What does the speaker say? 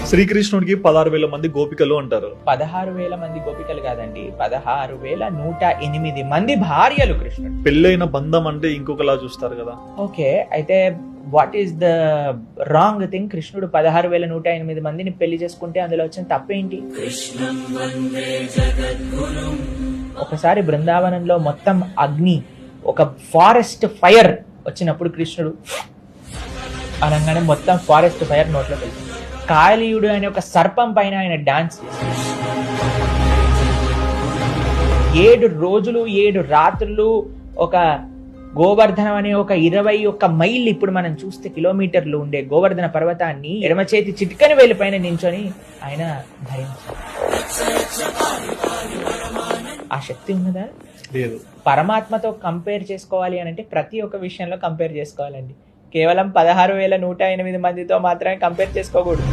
శ్రీకృష్ణుడికి 16,000 మంది గోపికలు అంటారు. 16,000 మంది గోపికలు కాదండి, 16,108 మంది భార్యలు కృష్ణుడు. పెళ్ళైన బంధం అంటే ఇంకొకలా చూస్తారు కదా. ఓకే, అయితే what is the wrong thing? కృష్ణుడు 16,108 మందిని పెళ్లి చేసుకుంటే అందులో వచ్చిన తప్పేంటి? ఒకసారి బృందావనంలో మొత్తం అగ్ని, ఒక ఫారెస్ట్ ఫైర్ వచ్చినప్పుడు కృష్ణుడు అనగానే మొత్తం ఫారెస్ట్ ఫైర్ నోట్లో వెళ్తుంది. కాళీయుడు అనే ఒక సర్పం పైన ఆయన డాన్స్ చేశాడు. 7 రోజులు 7 రాత్రులు ఒక గోవర్ధనం అనే ఒక 21 మైళ్ళు, ఇప్పుడు మనం చూస్తే కిలోమీటర్లు ఉండే గోవర్ధన పర్వతాన్ని ఎడమ చేతి చిటికని వేలు పైన నించొని ఆయన ధరించారు. ఆ శక్తి ఉన్నదా? లేదు. పరమాత్మతో కంపేర్ చేసుకోవాలి అని అంటే ప్రతి ఒక్క విషయంలో కంపేర్ చేసుకోవాలండి. కేవలం 16,108 మందితో మాత్రమే కంపేర్ చేసుకోకూడదు.